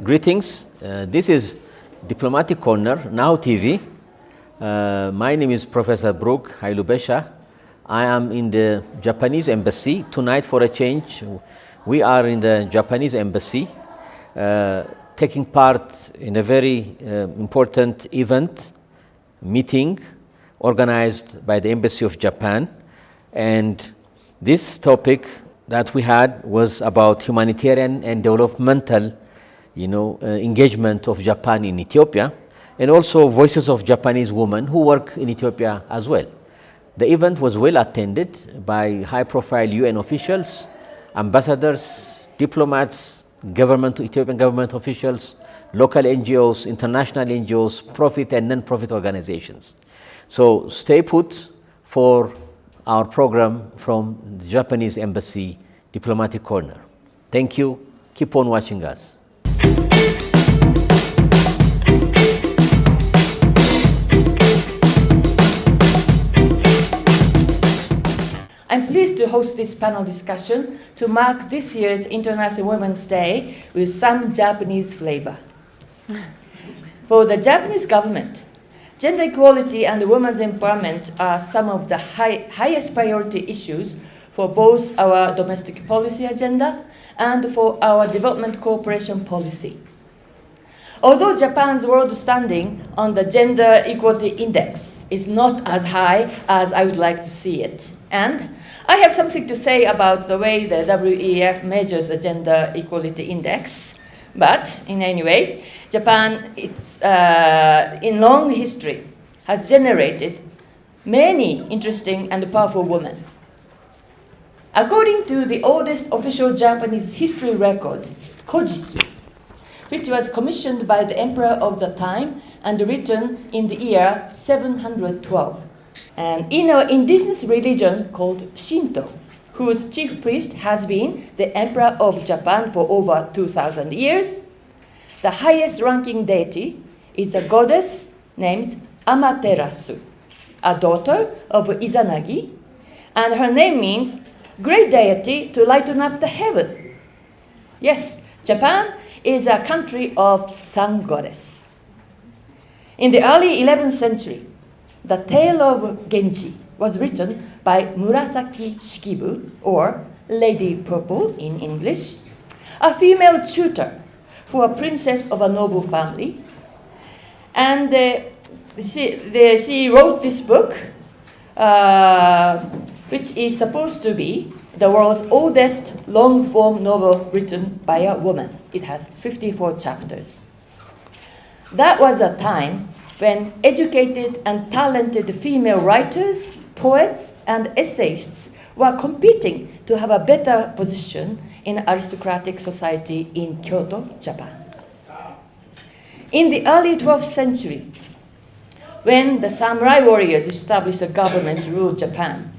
Greetings. This is Diplomatic Corner, Now TV. My name is Professor Brooke Hailubesha. I am in the Japanese Embassy. Tonight, for a change, we are in the Japanese Embassy, taking part in a very important event, meeting, organized by the Embassy of Japan. And this topic that we had was about humanitarian and developmental engagement of Japan in Ethiopia, and also voices of Japanese women who work in Ethiopia as well. The event was well attended by high-profile UN officials, ambassadors, diplomats, Ethiopian government officials, local NGOs, international NGOs, profit and non-profit organizations. So stay put for our program from the Japanese Embassy Diplomatic Corner. Thank you. Keep on watching us. I'm pleased to host this panel discussion to mark this year's International Women's Day with some Japanese flavor. For the Japanese government, gender equality and women's empowerment are some of the highest priority issues for both our domestic policy agenda and for our development cooperation policy. Although Japan's world standing on the Gender Equality Index is not as high as I would like to see it, and I have something to say about the way the WEF measures the Gender Equality Index, but in any way, Japan, in long history, has generated many interesting and powerful women. According to the oldest official Japanese history record, Kojiki, which was commissioned by the emperor of the time and written in the year 712, and in an indigenous religion called Shinto, whose chief priest has been the emperor of Japan for over 2,000 years, the highest ranking deity is a goddess named Amaterasu, a daughter of Izanagi, and her name means great deity to lighten up the heaven. Yes, Japan is a country of sun goddess. In the early 11th century, the Tale of Genji was written by Murasaki Shikibu, or Lady Purple in English, a female tutor for a princess of a noble family. And she wrote this book, which is supposed to be the world's oldest long-form novel written by a woman. It has 54 chapters. That was a time when educated and talented female writers, poets, and essayists were competing to have a better position in aristocratic society in Kyoto, Japan. In the early 12th century, when the samurai warriors established a government to rule Japan,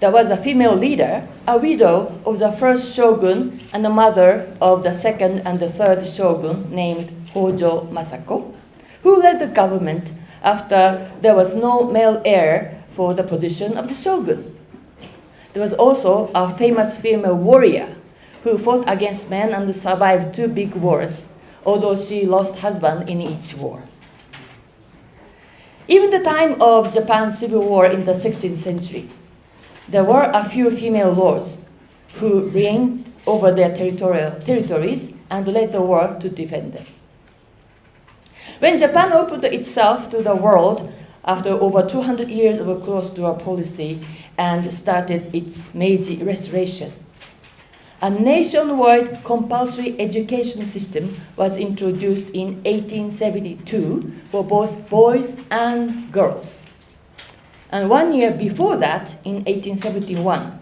there was a female leader, a widow of the first shogun and the mother of the second and the third shogun named Hojo Masako, who led the government after there was no male heir for the position of the shogun. There was also a famous female warrior who fought against men and survived 2 big wars, although she lost husband in each war. Even the time of Japan's civil war in the 16th century, there were a few female lords who reigned over their territories and led the war to defend them. When Japan opened itself to the world after over 200 years of a closed-door policy and started its Meiji Restoration, a nationwide compulsory education system was introduced in 1872 for both boys and girls. And 1 year before that, in 1871,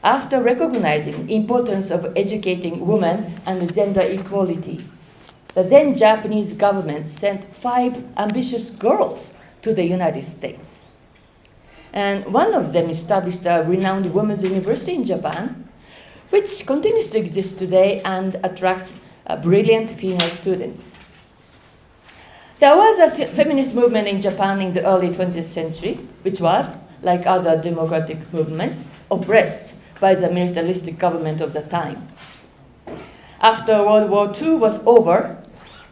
after recognizing the importance of educating women and gender equality, the then Japanese government sent 5 ambitious girls to the United States. And one of them established a renowned women's university in Japan, which continues to exist today and attracts brilliant female students. There was a feminist movement in Japan in the early 20th century, which was, like other democratic movements, oppressed by the militaristic government of the time. After World War II was over,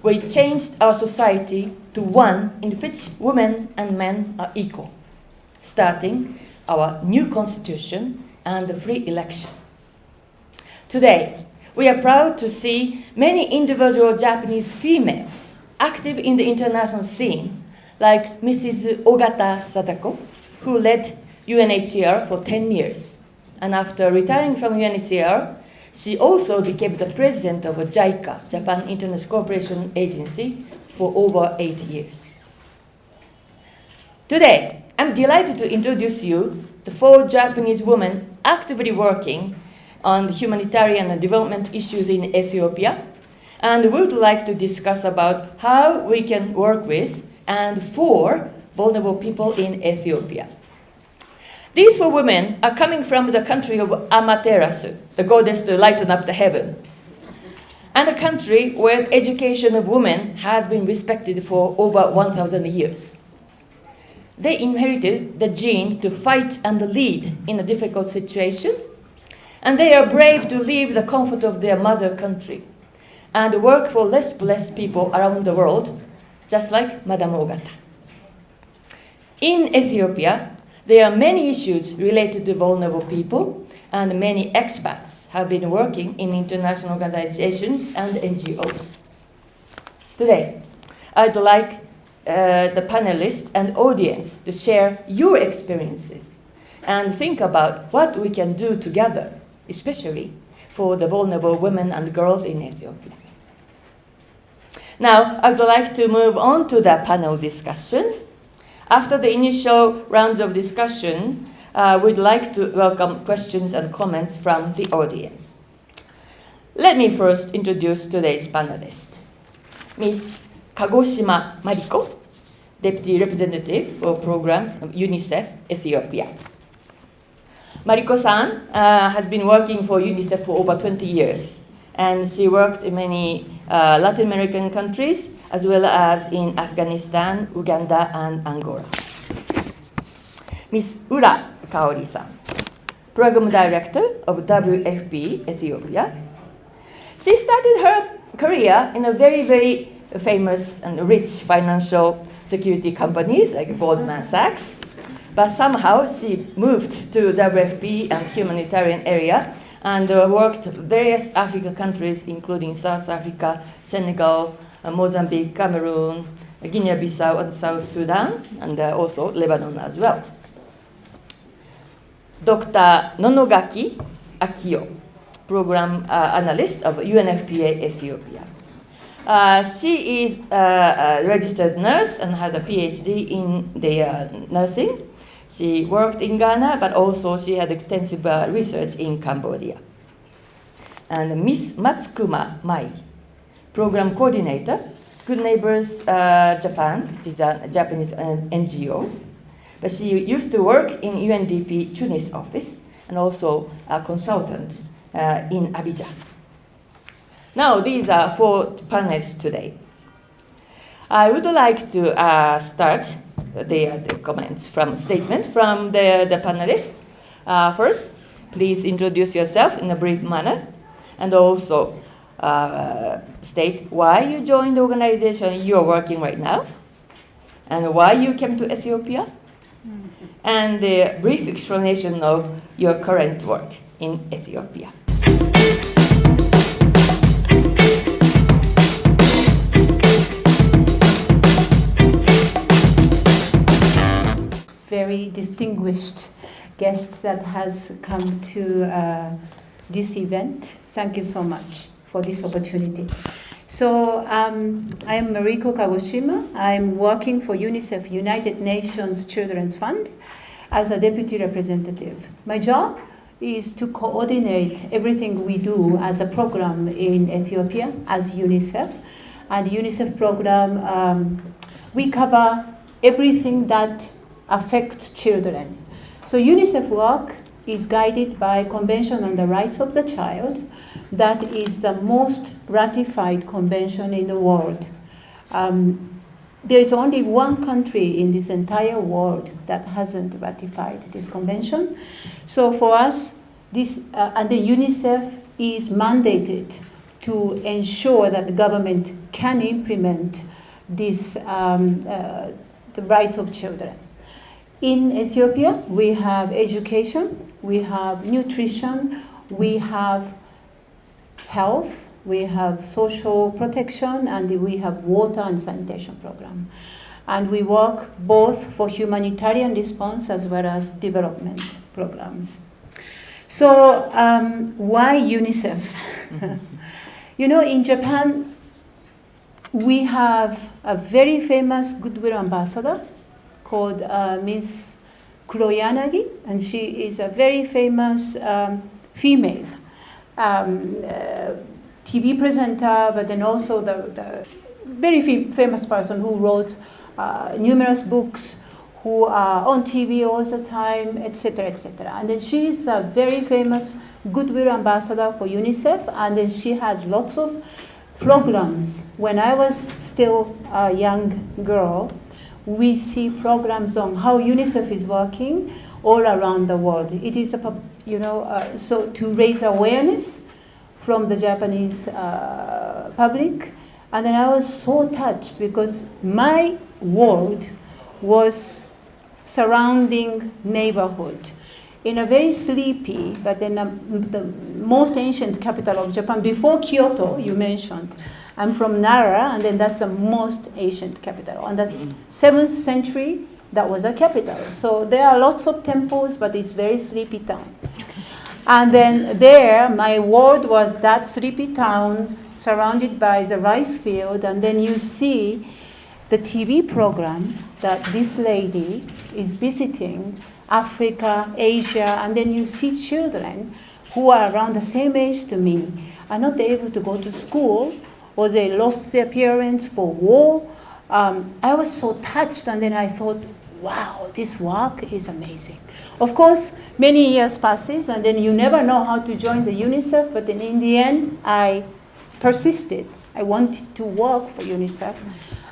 we changed our society to one in which women and men are equal, starting our new constitution and the free election. Today, we are proud to see many individual Japanese females active in the international scene, like Mrs. Ogata Sadako, who led UNHCR for 10 years. And after retiring from UNHCR, she also became the president of JICA, Japan International Cooperation Agency, for over 8 years. Today, I'm delighted to introduce you the 4 Japanese women actively working on humanitarian and development issues in Ethiopia, and we would like to discuss about how we can work with and for vulnerable people in Ethiopia. These 4 women are coming from the country of Amaterasu, the goddess to lighten up the heaven, and a country where education of women has been respected for over 1,000 years. They inherited the gene to fight and lead in a difficult situation, and they are brave to leave the comfort of their mother country and work for less blessed people around the world, just like Madame Ogata. In Ethiopia, there are many issues related to vulnerable people, and many expats have been working in international organizations and NGOs. Today, I'd like the panelists and audience to share your experiences and think about what we can do together, especially for the vulnerable women and girls in Ethiopia. Now, I would like to move on to the panel discussion. After the initial rounds of discussion, we'd like to welcome questions and comments from the audience. Let me first introduce today's panelist, Ms. Kagoshima Mariko, Deputy Representative for Program of UNICEF Ethiopia. Mariko-san has been working for UNICEF for over 20 years, and she worked in many Latin American countries, as well as in Afghanistan, Uganda, and Angola. Ms. Ura Kaori-san, Program Director of WFP Ethiopia. She started her career in a very, very famous and rich financial security companies like Goldman Sachs, but somehow she moved to WFP and humanitarian area and worked various African countries, including South Africa, Senegal, Mozambique, Cameroon, Guinea-Bissau, and South Sudan, and also Lebanon as well. Dr. Nonogaki Akio, Program Analyst of UNFPA Ethiopia. She is a registered nurse and has a PhD in nursing. She worked in Ghana, but also she had extensive research in Cambodia. And Ms. Matsukuma Mai, Program Coordinator, Good Neighbors Japan, which is a Japanese NGO. But she used to work in UNDP Tunis office and also a consultant in Abidjan. Now, these are 4 panelists today. I would like to start the comments from statement from the panelists. First, please introduce yourself in a brief manner, and also state why you joined the organization you are working right now, and why you came to Ethiopia, and a brief explanation of your current work in Ethiopia. Very distinguished guests that has come to this event. Thank you so much for this opportunity. So I'm Mariko Kagoshima. I'm working for UNICEF, United Nations Children's Fund, as a deputy representative. My job is to coordinate everything we do as a program in Ethiopia as UNICEF. And UNICEF program, we cover everything that affects children. So UNICEF work is guided by Convention on the Rights of the Child. That is the most ratified convention in the world. There is only one country in this entire world that hasn't ratified this convention. So for us, this and the UNICEF is mandated to ensure that the government can implement this, the rights of children. In Ethiopia, we have education, we have nutrition, we have health, we have social protection, and we have water and sanitation program. And we work both for humanitarian response as well as development programs. So why UNICEF? You know, in Japan, we have a very famous goodwill ambassador called Ms. Kuroyanagi, and she is a very famous female TV presenter, but then also the very famous person who wrote numerous books, who are on TV all the time, etc., etc. And then she is a very famous goodwill ambassador for UNICEF, and then she has lots of programs. When I was still a young girl, we see programs on how UNICEF is working all around the world. It is so to raise awareness from the Japanese public. And then I was so touched because my world was surrounding neighborhood in a very sleepy, but then the most ancient capital of Japan, before Kyoto, you mentioned. I'm from Nara, and then that's the most ancient capital. On the 7th century, that was a capital. So there are lots of temples, but it's very sleepy town. And then there, my world was that sleepy town surrounded by the rice field, and then you see the TV program that this lady is visiting Africa, Asia, and then you see children who are around the same age to me are not able to go to school, or they lost their parents for war. I was so touched, and then I thought, wow, this work is amazing. Of course, many years passes, and then you never know how to join the UNICEF, but then in the end, I persisted. I wanted to work for UNICEF.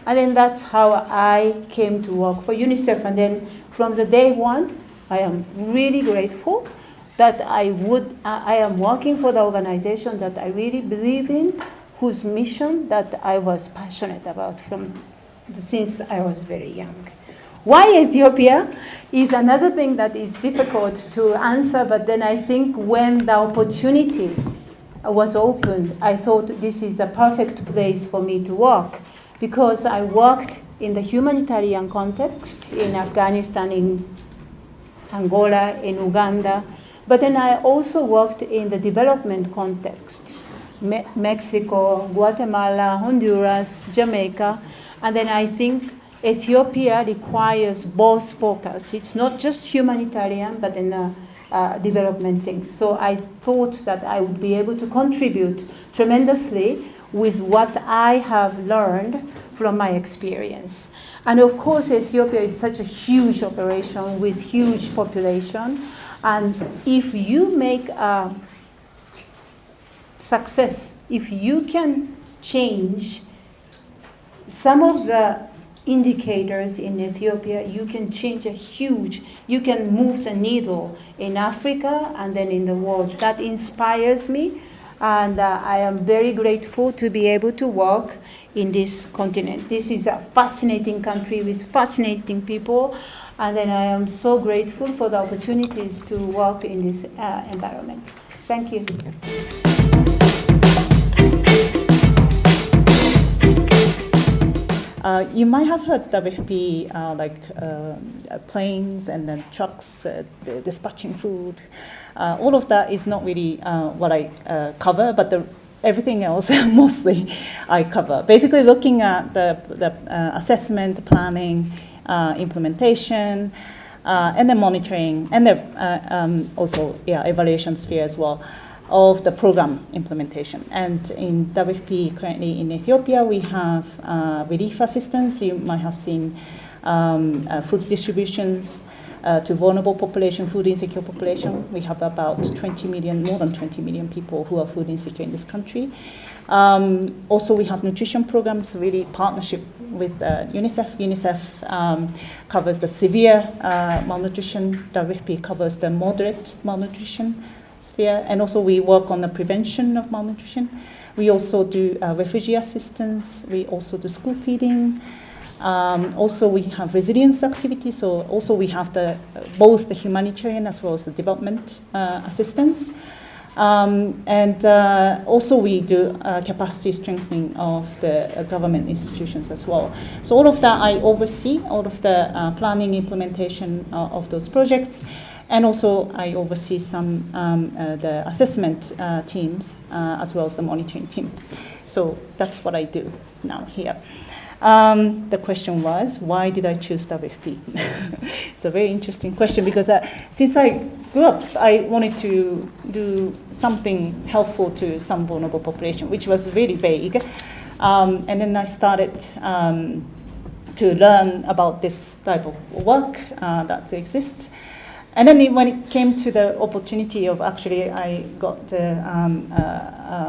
And then that's how I came to work for UNICEF. And then from the day one, I am really grateful that I am working for the organization that I really believe in, whose mission that I was passionate about since I was very young. Why Ethiopia is another thing that is difficult to answer, but then I think when the opportunity was opened, I thought this is a perfect place for me to work, because I worked in the humanitarian context in Afghanistan, in Angola, in Uganda, but then I also worked in the development context, Mexico, Guatemala, Honduras, Jamaica, and then I think Ethiopia requires both focus. It's not just humanitarian, but in development things. So I thought that I would be able to contribute tremendously with what I have learned from my experience. And of course, Ethiopia is such a huge operation with huge population. And if you make a success, if you can change some of the indicators in Ethiopia, you can you can move the needle in Africa and then in the world. That inspires me, and I am very grateful to be able to work in this continent. This is a fascinating country with fascinating people, and then I am so grateful for the opportunities to work in this environment. Thank you. You might have heard WFP planes and then trucks dispatching food. All of that is not really what I cover, but everything else mostly I cover. Basically looking at the assessment, planning, implementation, and then monitoring, and also evaluation sphere as well of the program implementation. And in WFP currently in Ethiopia, we have relief assistance. You might have seen food distributions to vulnerable population, food insecure population. We have about 20 million, more than 20 million people who are food insecure in this country. Also, we have nutrition programs, really partnership with UNICEF. UNICEF covers the severe malnutrition. WFP covers the moderate malnutrition sphere, and also we work on the prevention of malnutrition. We also do refugee assistance. We also do school feeding. Also, we have resilience activities. So also we have both the humanitarian as well as the development assistance. Also we do capacity strengthening of the government institutions as well. So all of that I oversee, all of the planning, implementation of those projects. And also I oversee some the assessment teams as well as the monitoring team. So that's what I do now here. The question was, why did I choose WFP? It's a very interesting question because since I grew up, I wanted to do something helpful to some vulnerable population, which was really vague. And then I started to learn about this type of work that exists. And then when it came to the opportunity of actually, I got the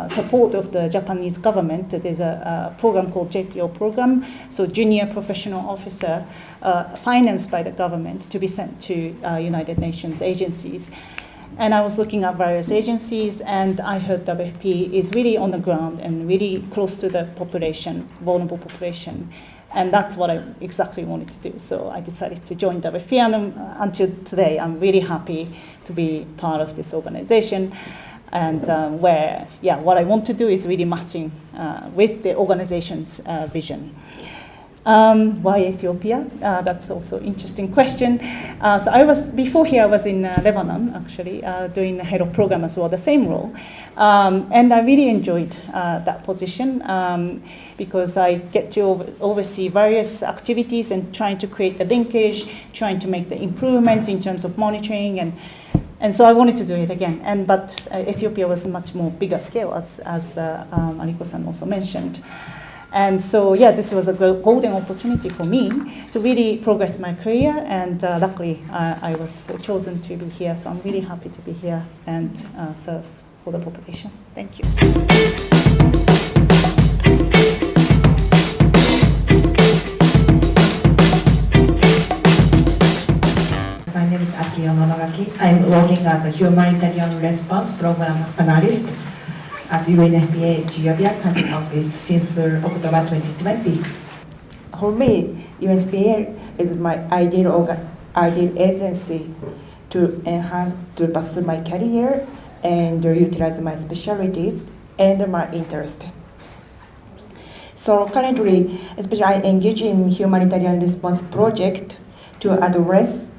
support of the Japanese government. There's a program called JPO program, so Junior Professional Officer, financed by the government to be sent to United Nations agencies. And I was looking at various agencies, and I heard WFP is really on the ground and really close to the population, vulnerable population. And that's what I exactly wanted to do. So I decided to join WFP, and until today, I'm really happy to be part of this organization. And what I want to do is really matching with the organization's vision. Why Ethiopia? That's also an interesting question. So before here, I was in Lebanon, actually, doing the head of program as well, the same role. And I really enjoyed that position because I get to oversee various activities and trying to create the linkage, trying to make the improvements in terms of monitoring. And so I wanted to do it again. But Ethiopia was a much more bigger scale, as Mariko-san also mentioned. And so, this was a golden opportunity for me to really progress my career. And luckily, I was chosen to be here. So I'm really happy to be here and serve for the population. Thank you. My name is Akio Monogaki. I'm working as a humanitarian response program analyst at UNFPA Ethiopia country office since October 2020. For me, UNFPA is my ideal agency to pursue my career and utilize my specialties and my interest. So currently, especially I engage in humanitarian response project to address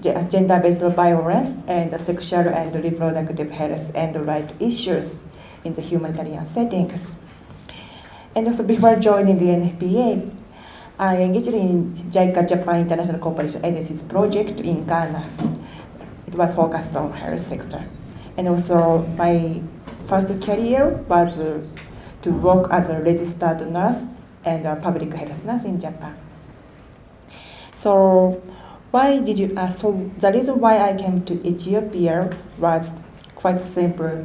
gender-based violence and sexual and reproductive health and rights issues in the humanitarian settings. And also before joining the UNFPA, I engaged in JICA, Japan International Cooperation Agency's project in Ghana. It was focused on health sector. And also my first career was to work as a registered nurse and a public health nurse in Japan. So the reason why I came to Ethiopia was quite simple.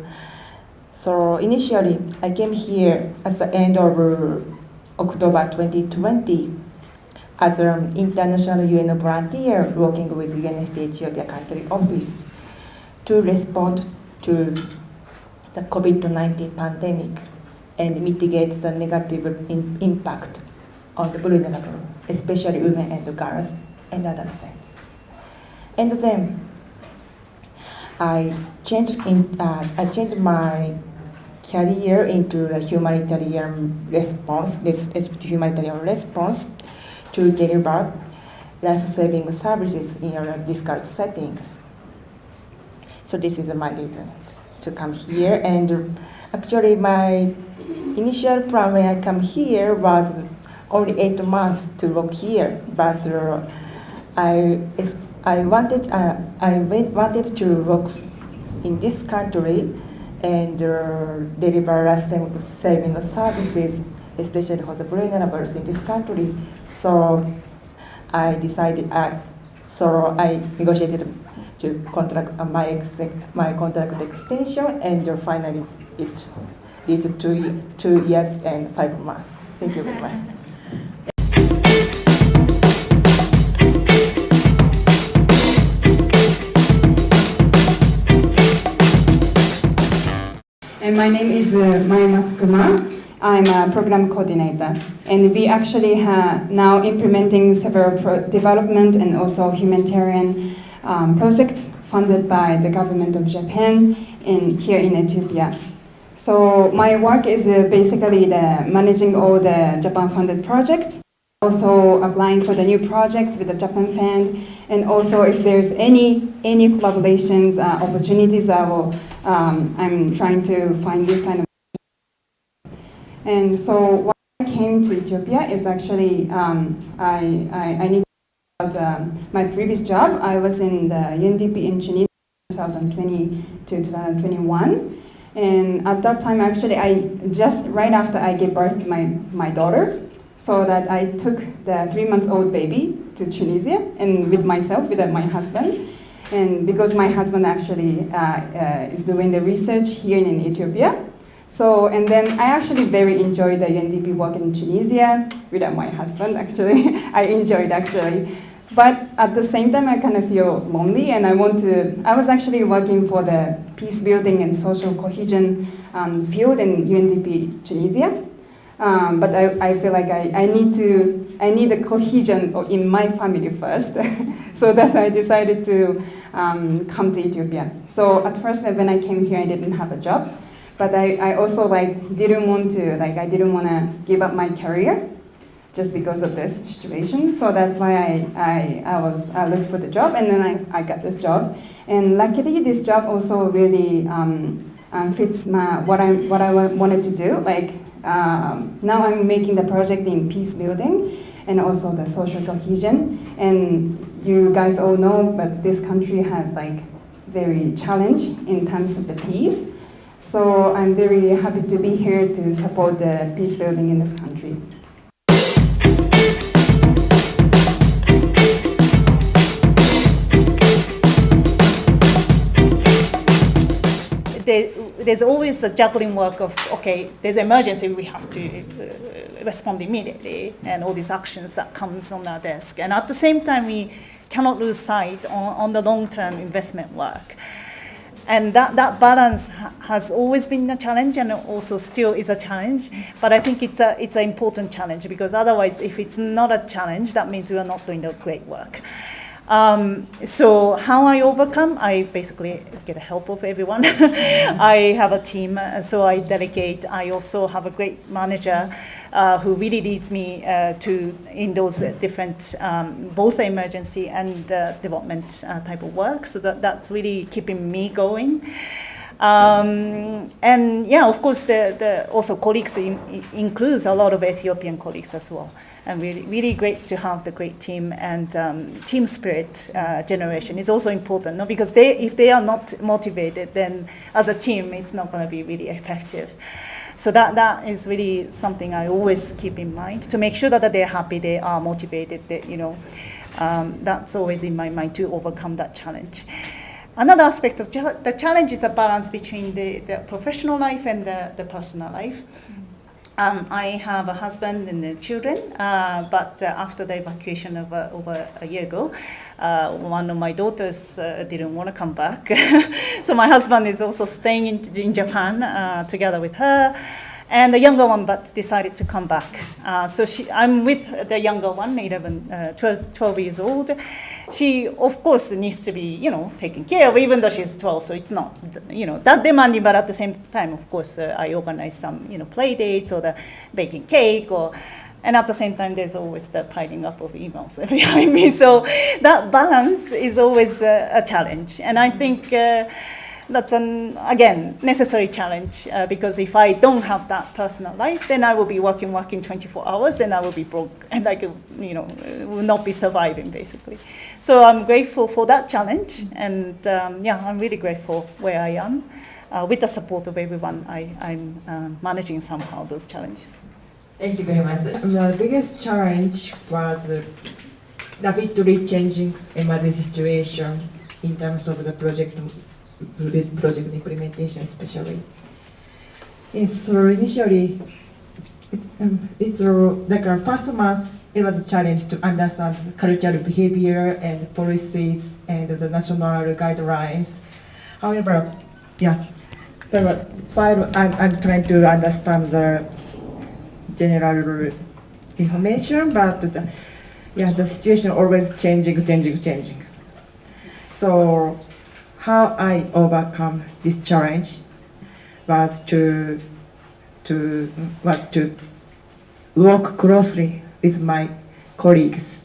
So initially, I came here at the end of October 2020 as an international UN volunteer working with UNFPA Ethiopia country office to respond to the COVID-19 pandemic and mitigate the negative impact on the vulnerable, especially women and girls and adolescents. And then I changed my career into the humanitarian response to deliver life-saving services in difficult settings. So this is my reason to come here. And actually, my initial plan when I come here was only 8 months to work here, but I wanted to work in this country and deliver life-saving services, especially for the vulnerable in this country. So I decided, so I negotiated to contract my contract extension, and finally it leads to 2 years and 5 months. Thank you very much. And my name is Maya Matsukuma. I'm a program coordinator. And we actually are now implementing several development and also humanitarian projects funded by the government of Japan and here in Ethiopia. So my work is basically managing all the Japan-funded projects, also applying for the new projects with the Japan Fund, and also if there's any collaborations, opportunities, I'm trying to find this kind of. And so why I came to Ethiopia is actually I need to talk about my previous job. I was in the UNDP in Tunisia 2020 to 2021. And at that time, actually, right after I gave birth to my daughter, so that I took the 3-month-old baby to Tunisia and with myself, with my husband. And because my husband actually is doing the research here in Ethiopia. So, and then I actually very enjoyed the UNDP work in Tunisia with my husband, actually. I enjoyed actually. But at the same time, I kind of feel lonely, and I was actually working for the peace building and social cohesion field in UNDP Tunisia. But I feel like I need a cohesion in my family first. So that I decided to come to Ethiopia. So at first, when I came here, I didn't have a job. But I also didn't want to give up my career just because of this situation. So that's why I looked for the job, and then I got this job. And luckily, this job also really fits what I wanted to do. Now I'm making the project in peace building and also the social cohesion. And you guys all know, but this country has very challenge in terms of the peace. So I'm very happy to be here to support the peace building in this country. There's always the juggling work of, okay, there's an emergency, we have to respond immediately, and all these actions that comes on our desk. And at the same time, we cannot lose sight on the long-term investment work. And that balance has always been a challenge, and also still is a challenge. But I think it's an important challenge, because otherwise, if it's not a challenge, that means we are not doing the great work. So how I overcome, I basically get the help of everyone. I have a team, so I delegate. I also have a great manager who really leads me in those different, both emergency and development type of work. So that's really keeping me going. And yeah, of course, the also colleagues includes a lot of Ethiopian colleagues as well. And really great to have the great team, and team spirit generation is also important, no? Because if they are not motivated, then as a team, it's not going to be really effective. So that is really something I always keep in mind, to make sure that they're happy, they are motivated, that's always in my mind to overcome that challenge. Another aspect of the challenge is the balance between the professional life and the personal life. I have a husband and children, but after the evacuation of over a year ago, one of my daughters didn't want to come back. So my husband is also staying in Japan together with her. And the younger one but decided to come back. So I'm with the younger one, 12 years old. She, of course, needs to be, taken care of, even though she's 12, so it's not, that demanding, but at the same time, of course, I organize some, play dates or the baking cake, and at the same time, there's always the piling up of emails behind me. So that balance is always a challenge. And I think that's again, necessary challenge, because if I don't have that personal life, then I will be working 24 hours, then I will be broke, and will not be surviving, basically. So I'm grateful for that challenge, and I'm really grateful where I am. With the support of everyone, I'm managing somehow those challenges. Thank you very much. The biggest challenge was rapidly changing emergency situation in terms of the project implementation, especially. So initially, it's like our first month, it was a challenge to understand cultural behavior and policies and the national guidelines. However, But while I'm trying to understand the general information, but the situation always changing. So how I overcome this challenge was to work closely with my colleagues.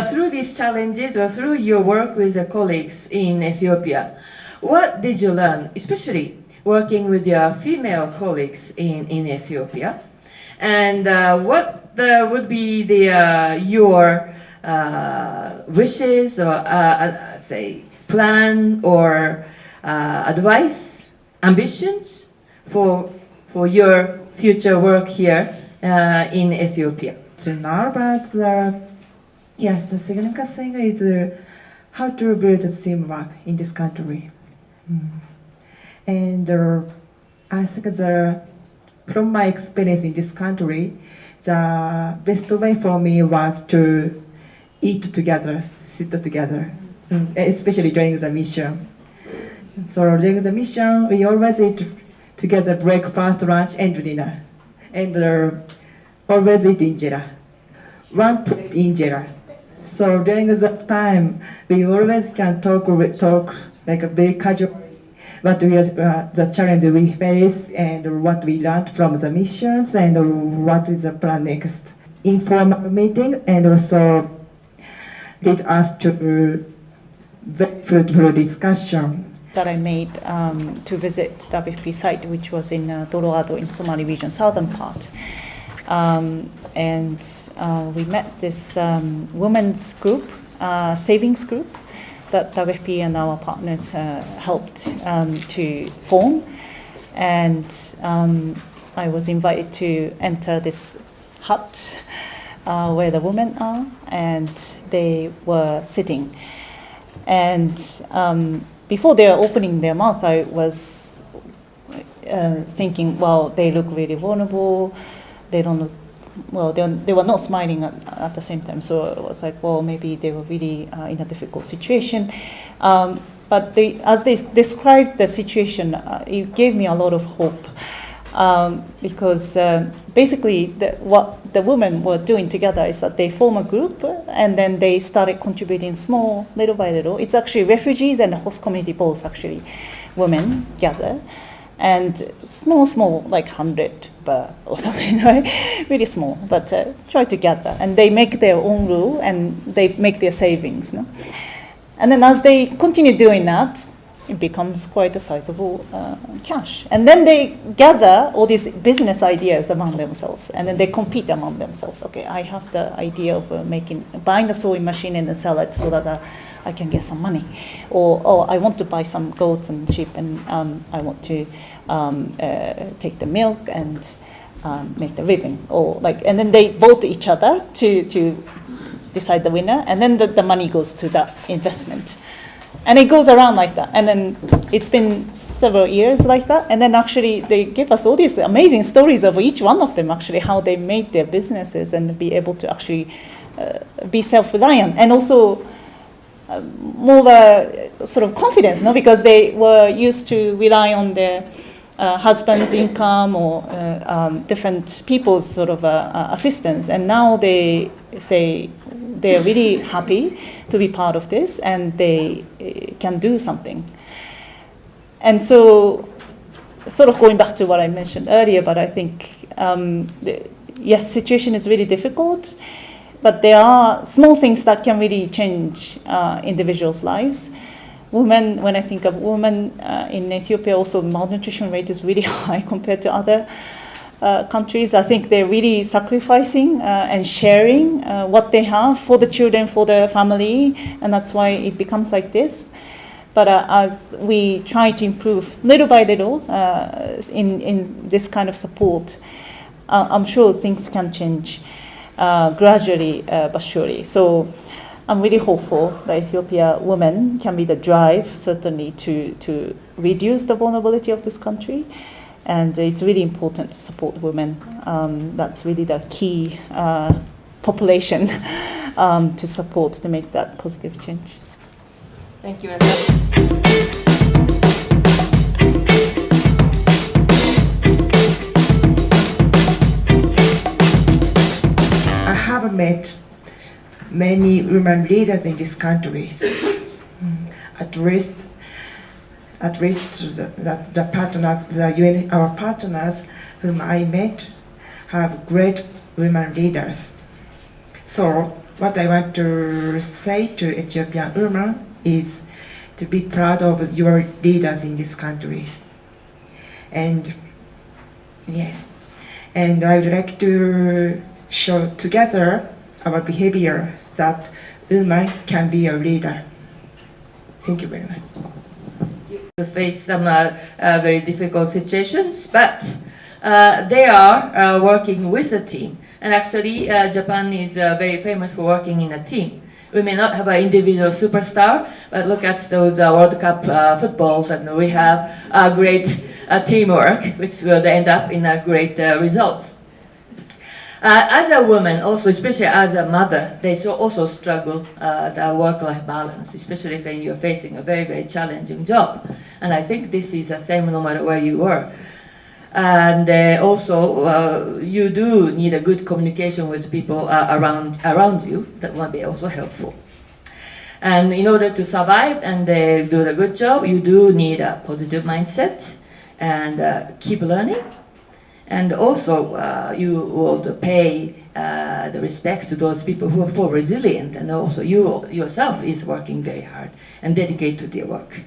Through these challenges or through your work with the colleagues in Ethiopia, what did you learn, especially working with your female colleagues in Ethiopia? And what would be your wishes or say plan or advice, ambitions for your future work here in Ethiopia? Now, but yes, the significant thing is how to build a teamwork in this country. And I think from my experience in this country, the best way for me was to eat together, sit together, especially during the mission. So during the mission, we always eat together breakfast, lunch, and dinner. And always eat injera. One plate injera. So during that time, we always can talk like a very casual. What we the challenge we face and what we learned from the missions and what is the plan next. Informal meeting and also lead us to very fruitful discussion. That I made to visit WFP site, which was in Dorado in Somali region, southern part. And we met this women's group, savings group, that WFP and our partners helped to form. And I was invited to enter this hut where the women are, and they were sitting. And before they were opening their mouth, I was thinking, well, they look really vulnerable. They don't look, well, they were not smiling at the same time. So it was like, well, maybe they were really in a difficult situation. But as they described the situation, it gave me a lot of hope. Because basically what the women were doing together is that they form a group and then they started contributing small, little by little. It's actually refugees and the host community both actually, women gather. And small, like 100 or something, right? Really small, but try to gather. And they make their own rule and they make their savings. No? And then as they continue doing that, it becomes quite a sizable cash. And then they gather all these business ideas among themselves, and then they compete among themselves. Okay, I have the idea of buying a sewing machine and then sell it so that I can get some money. Or I want to buy some goats and sheep, and I want to take the milk and make the ribbon. And then they vote each other to decide the winner, and then the money goes to that investment. And it goes around like that. And then it's been several years like that. And then actually they give us all these amazing stories of each one of them, actually, how they made their businesses and be able to actually be self-reliant. And also more sort of confidence, no? Because they were used to rely on their husband's income or different people's sort of assistance. And now they say they're really happy to be part of this and they can do something. And so, sort of going back to what I mentioned earlier, but I think, yes, situation is really difficult, but there are small things that can really change individuals' lives. Women, when I think of women in Ethiopia, also malnutrition rate is really high compared to other countries. I think they're really sacrificing and sharing what they have for the children, for the family, and that's why it becomes like this. But as we try to improve little by little in this kind of support, I'm sure things can change gradually but surely. So I'm really hopeful that Ethiopia women can be the drive, certainly, to reduce the vulnerability of this country. And it's really important to support women. That's really the key population to support to make that positive change. Thank you. I have met many women leaders in this country. At least the partners, the UN, our partners whom I met have great women leaders. So what I want to say to Ethiopian women is to be proud of your leaders in these countries. And yes, and I would like to show together our behavior that women can be a leader. Thank you very much. To face some very difficult situations, but they are working with a team. And actually, Japan is very famous for working in a team. We may not have an individual superstar, but look at those World Cup footballs, and we have a great teamwork, which will end up in a great results. As a woman, also, especially as a mother, they also struggle the work-life balance, especially when you're facing a very, very challenging job. And I think this is the same no matter where you are. And also, you do need a good communication with people around you. That might be also helpful. And in order to survive and do a good job, you do need a positive mindset and keep learning. And also, you would pay the respect to those people who are resilient, and also you yourself is working very hard and dedicated to their work.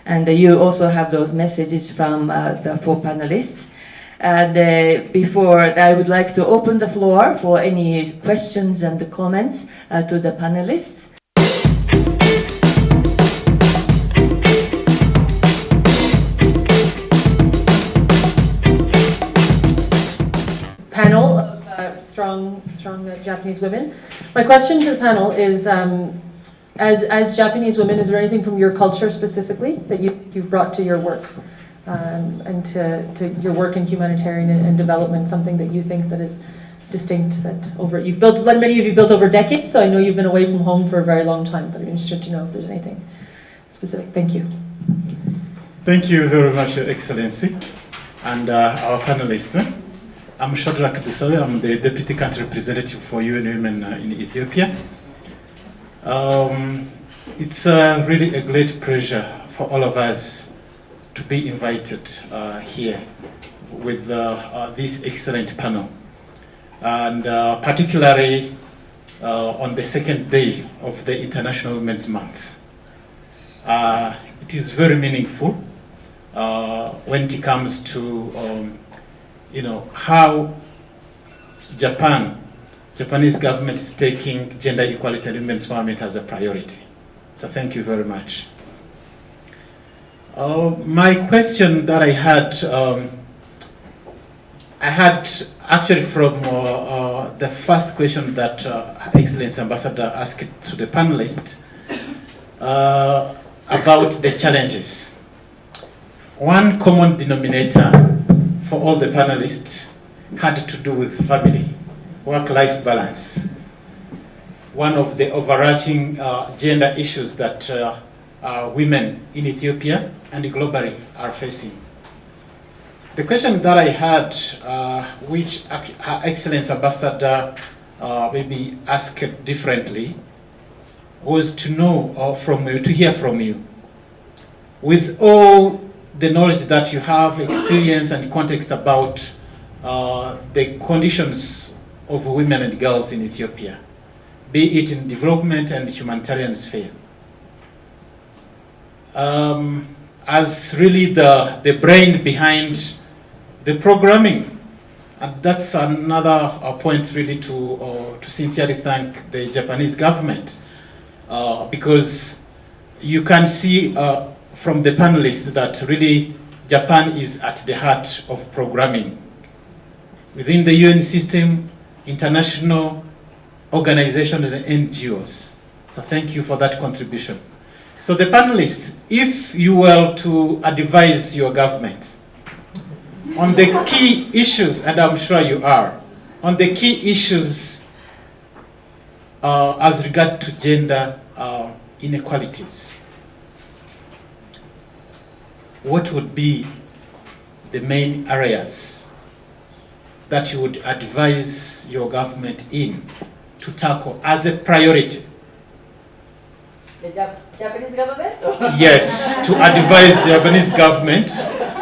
And you also have those messages from the four panelists. And before I would like to open the floor for any questions and comments to the panelists. Panel of strong Japanese women. My question to the panel is, as Japanese women, is there anything from your culture specifically that you've brought to your work and to your work in humanitarian and development, something that you think that is distinct, that you've built, like many of you built over decades, so I know you've been away from home for a very long time, but I'm interested to know if there's anything specific. Thank you. Thank you very much, Your Excellency, and our panelists. I'm Shadrach Dusawe. I'm the Deputy Country Representative for UN Women in Ethiopia. It's really a great pleasure for all of us to be invited here with this excellent panel. And particularly on the second day of the International Women's Month. It is very meaningful when it comes to how Japanese government is taking gender equality and women's empowerment as a priority. So thank you very much. My question that I had actually from the first question that Excellency Ambassador asked to the panelists about the challenges. One common denominator for all the panelists had to do with family, work-life balance. One of the overarching gender issues that women in Ethiopia and globally are facing. The question that I had, which Her Excellency Ambassador maybe asked differently, was to know from you, to hear from you, with all the knowledge that you have, experience and context about the conditions of women and girls in Ethiopia, be it in development and humanitarian sphere. As really the brain behind the programming, and that's another point really to sincerely thank the Japanese government, because you can see from the panelists that really Japan is at the heart of programming. Within the UN system, international organizations and NGOs. So thank you for that contribution. So the panelists, if you were to advise your government on the key issues, and I'm sure you are, on the key issues as regard to gender inequalities, what would be the main areas that you would advise your government in to tackle as a priority? The Japanese government? Yes, to advise the Japanese government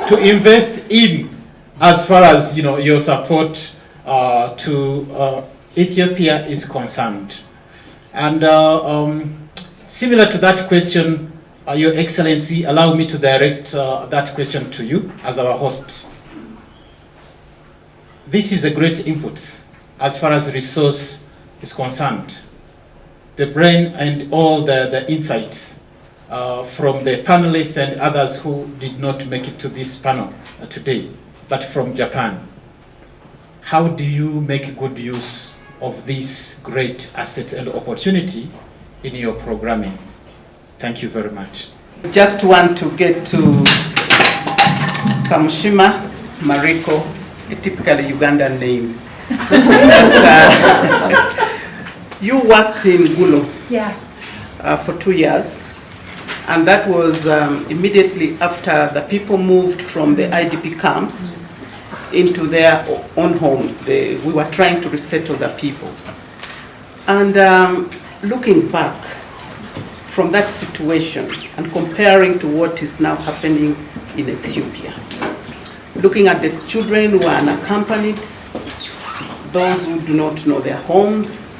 to invest in, as far as your support to Ethiopia is concerned. And similar to that question, Your Excellency, allow me to direct that question to you as our host. This is a great input as far as resource is concerned. The brain and all the insights from the panelists and others who did not make it to this panel today, but from Japan. How do you make good use of this great asset and opportunity in your programming? Thank you very much. Just want to get to Kamushima Mariko, a typical Ugandan name. You worked in Gulo for 2 years, and that was immediately after the people moved from the IDP camps into their own homes. We were trying to resettle the people. And looking back from that situation and comparing to what is now happening in Ethiopia, looking at the children who are unaccompanied, those who do not know their homes,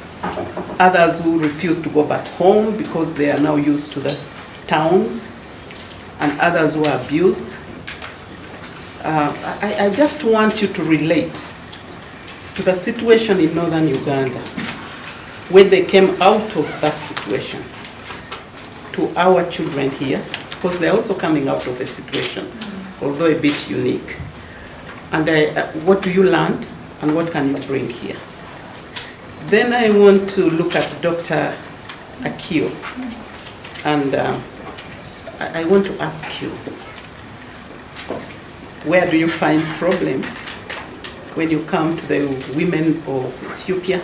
others who refuse to go back home because they are now used to the towns, and others who are abused. I just want you to relate to the situation in northern Uganda when they came out of that situation to our children here, because they're also coming out of the situation, although a bit unique. And what do you learn and what can you bring here? Then I want to look at Dr. Akio, and I want to ask you, where do you find problems when you come to the women of Ethiopia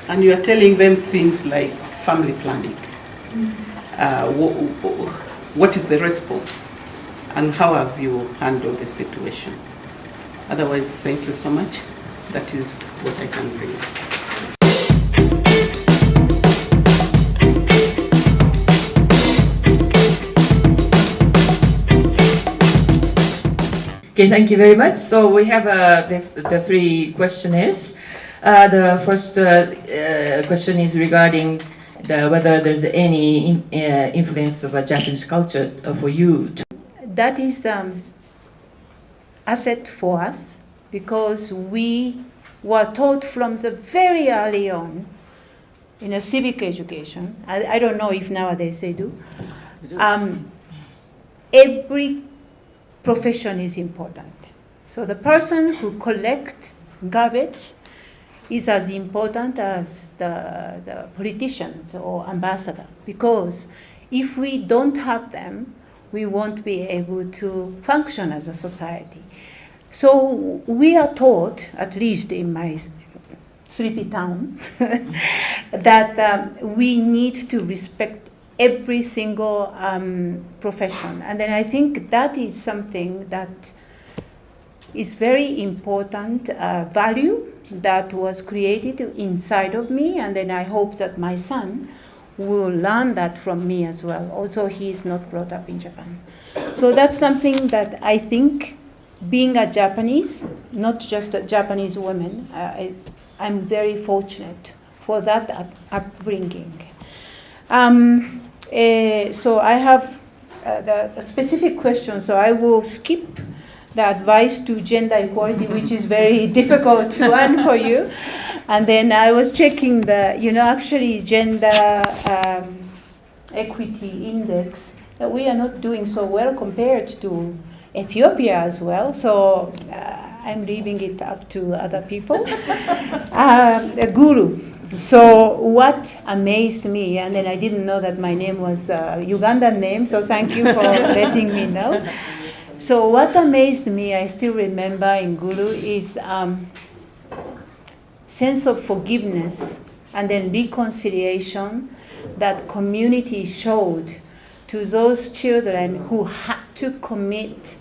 and you are telling them things like family planning? What is the response and how have you handled the situation? Otherwise, thank you so much. That is what I can bring. Okay, thank you very much. So we have the three questionnaires. The first question is regarding whether there's any influence of a Japanese culture for you. That is asset for us, because we were taught from the very early on in a civic education. I don't know if nowadays they do. Every profession is important. So the person who collects garbage is as important as the politicians or ambassador, because if we don't have them, we won't be able to function as a society. So we are taught, at least in my sleepy town, that we need to respect every single profession. And then I think that is something that is very important value that was created inside of me, and then I hope that my son will learn that from me as well. Also, he is not brought up in Japan. So that's something that I think, being a Japanese, not just a Japanese woman, I'm very fortunate for that upbringing. So I have the specific question, so I will skip the advice to gender equality, which is very difficult one for you. And then I was checking actually gender equity index, that we are not doing so well compared to Ethiopia as well. So I'm leaving it up to other people. Guru. So what amazed me, and then I didn't know that my name was a Ugandan name, so thank you for letting me know. So what amazed me, I still remember in Guru, is sense of forgiveness and then reconciliation that community showed to those children who had to commit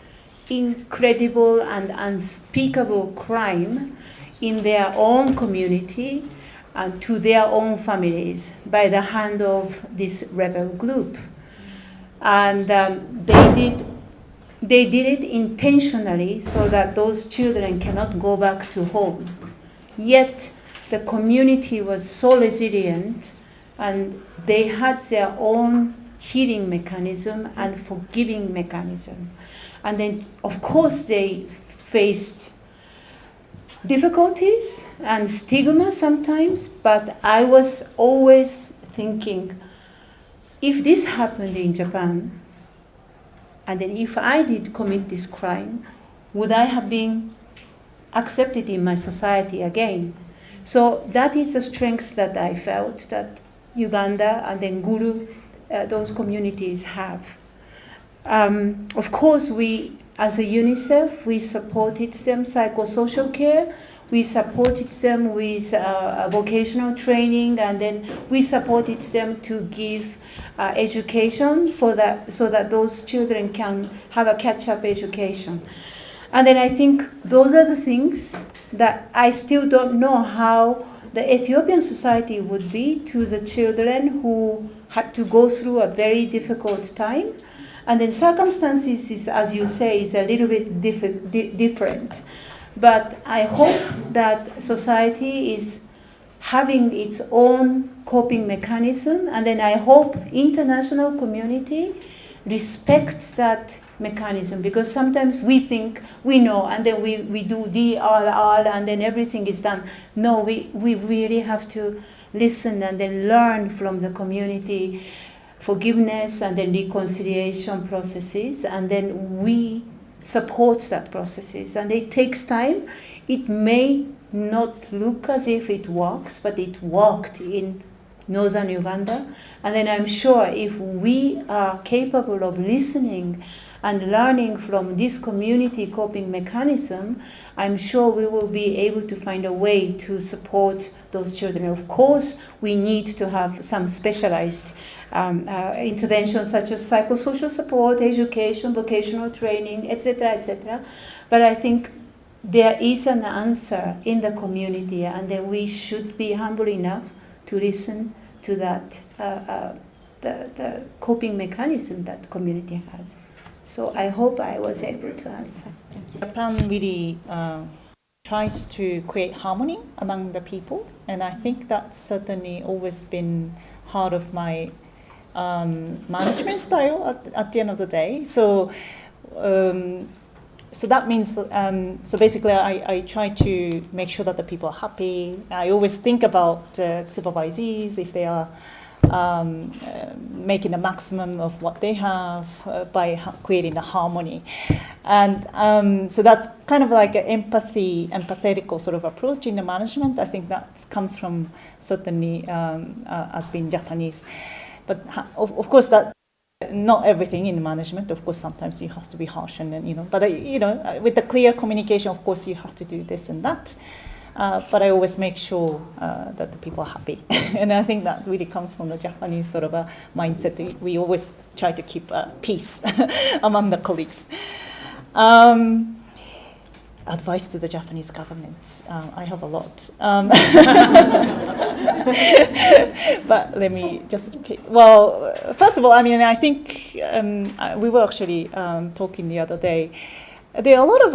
incredible and unspeakable crime in their own community and to their own families by the hand of this rebel group. And they did it intentionally so that those children cannot go back to home. Yet the community was so resilient and they had their own healing mechanism and forgiving mechanism. And then, of course, they faced difficulties and stigma sometimes, but I was always thinking, if this happened in Japan, and then if I did commit this crime, would I have been accepted in my society again? So that is the strength that I felt that Uganda and then Guru, those communities have. Of course, we, as a UNICEF, we supported them psychosocial care. We supported them with vocational training, and then we supported them to give education for that, so that those children can have a catch-up education. And then I think those are the things that I still don't know how the Ethiopian society would be to the children who had to go through a very difficult time. And then circumstances, is, as you say, is a little bit different. But I hope that society is having its own coping mechanism, and then I hope international community respects that mechanism, because sometimes we think we know and then we do DRR and then everything is done. No, we really have to listen and then learn from the community forgiveness and then reconciliation processes, and then we support that processes, and it takes time. It may not look as if it works, but it worked in northern Uganda, and then I'm sure if we are capable of listening and learning from this community coping mechanism, I'm sure we will be able to find a way to support those children. Of course, we need to have some specialized interventions such as psychosocial support, education, vocational training, etc., etc. But I think there is an answer in the community, and then we should be humble enough to listen to that, the coping mechanism that community has. So I hope I was able to answer. Japan really tries to create harmony among the people, and I think that's certainly always been part of my management style at the end of the day. So that means, so basically I try to make sure that the people are happy. I always think about supervisees, if they are making the maximum of what they have by creating the harmony. And so that's kind of like an empathetical sort of approach in the management. I think that comes from certainly as being Japanese. But of course that not everything in management, of course, sometimes you have to be harsh and then, but with the clear communication, of course, you have to do this and that. But I always make sure that the people are happy. And I think that really comes from the Japanese sort of a mindset. We always try to keep peace among the colleagues. Advice to the Japanese government. I have a lot. But let me just pick. Well, first of all, I mean, I think we were actually talking the other day. There are a lot of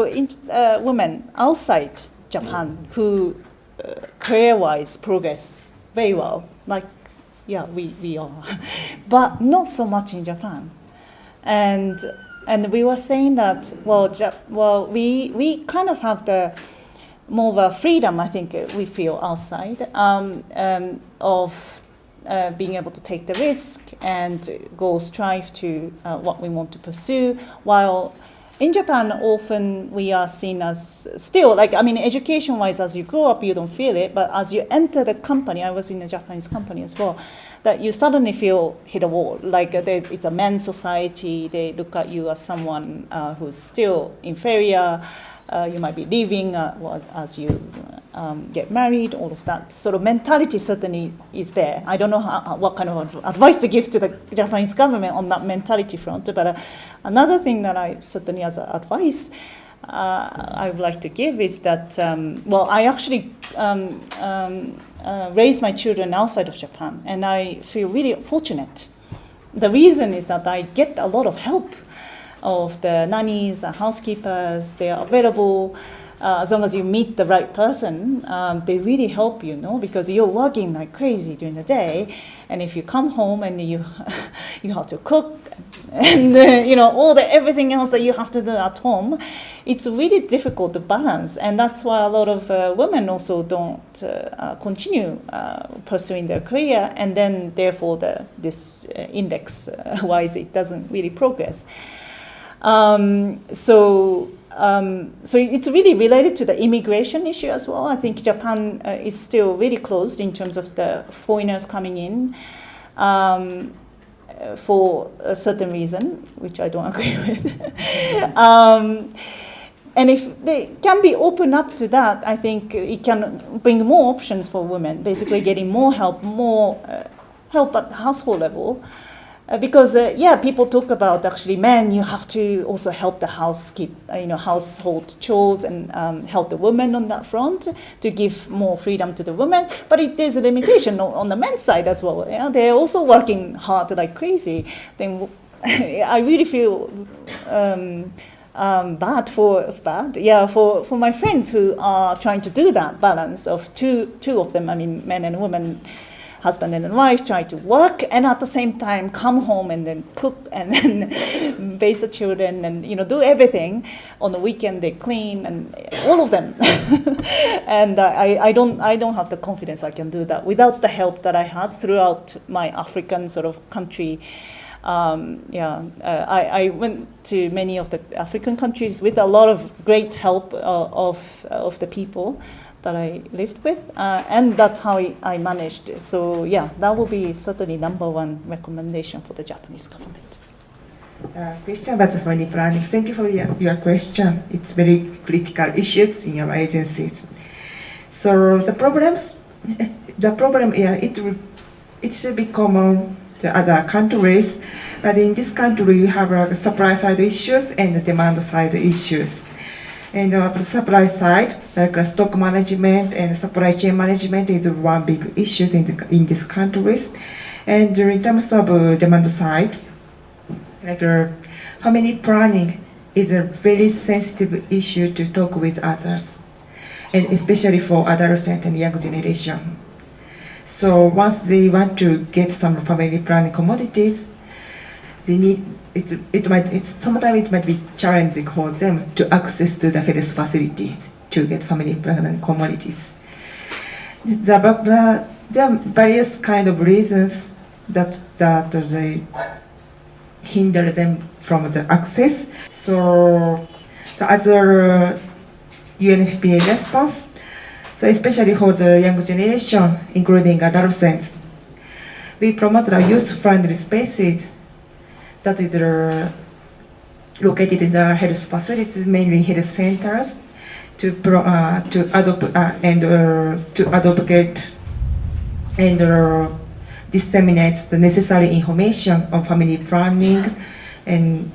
women outside Japan who career-wise progress very well. Like, yeah, we are. But not so much in Japan. And we were saying that, we kind of have the more of a freedom, I think we feel outside, of being able to take the risk and go strive to what we want to pursue, while in Japan, often we are seen as still, like, I mean, education-wise, as you grow up, you don't feel it, but as you enter the company, I was in a Japanese company as well, that you suddenly feel hit a wall. Like it's a men's society, they look at you as someone who's still inferior, you might be leaving as you get married, all of that sort of mentality certainly is there. I don't know what kind of advice to give to the Japanese government on that mentality front, but another thing that I certainly as advice I would like to give is that, well, I actually raised my children outside of Japan, and I feel really fortunate. The reason is that I get a lot of help of the nannies, the housekeepers. They are available. As long as you meet the right person, they really help you, because you're working like crazy during the day, and if you come home and you have to cook and all the everything else that you have to do at home, it's really difficult to balance, and that's why a lot of women also don't continue pursuing their career, and then therefore this index wise it doesn't really progress. So it's really related to the immigration issue as well. I think Japan is still really closed in terms of the foreigners coming in for a certain reason, which I don't agree with. And if they can be open up to that, I think it can bring more options for women, basically getting more help at the household level. Because people talk about actually men, you have to also help the household chores and help the women on that front to give more freedom to the women. But there's a limitation on the men's side as well. They're also working hard like crazy. Then I really feel bad for my friends who are trying to do that balance of two of them. I mean, men and women. Husband and wife try to work and at the same time come home and then cook and then bathe the children and do everything. On the weekend they clean and all of them. And I don't have the confidence I can do that without the help that I had throughout my African sort of country. I went to many of the African countries with a lot of great help of the people that I lived with, and that's how I managed it. So that will be certainly number one recommendation for the Japanese government. Question about the family planning. Thank you for your question. It's very critical issues in your agencies. So the problem, it should be common to other countries, but in this country you have supply side issues and demand side issues. And the supply side, like stock management and supply chain management, is one big issue in these countries. And in terms of demand side, like family planning is a very sensitive issue to talk with others, and especially for adolescent and young generation. So once they want to get some family planning commodities, they need. Sometimes it might be challenging for them to access to the various facilities to get family planning commodities. There are various kind of reasons that they hinder them from the access. So as a UNFPA response, so especially for the young generation, including adolescents, we promote the youth-friendly spaces that is located in the health facilities, mainly health centers, to advocate and disseminate the necessary information on family planning and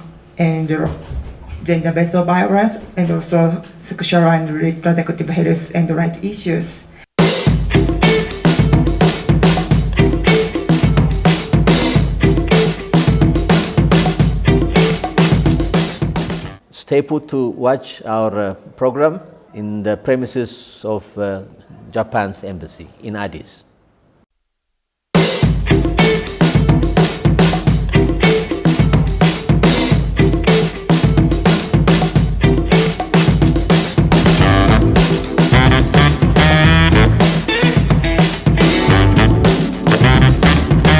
gender-based violence, and also sexual and reproductive health and right issues. Stay put to watch our program in the premises of Japan's embassy in Addis.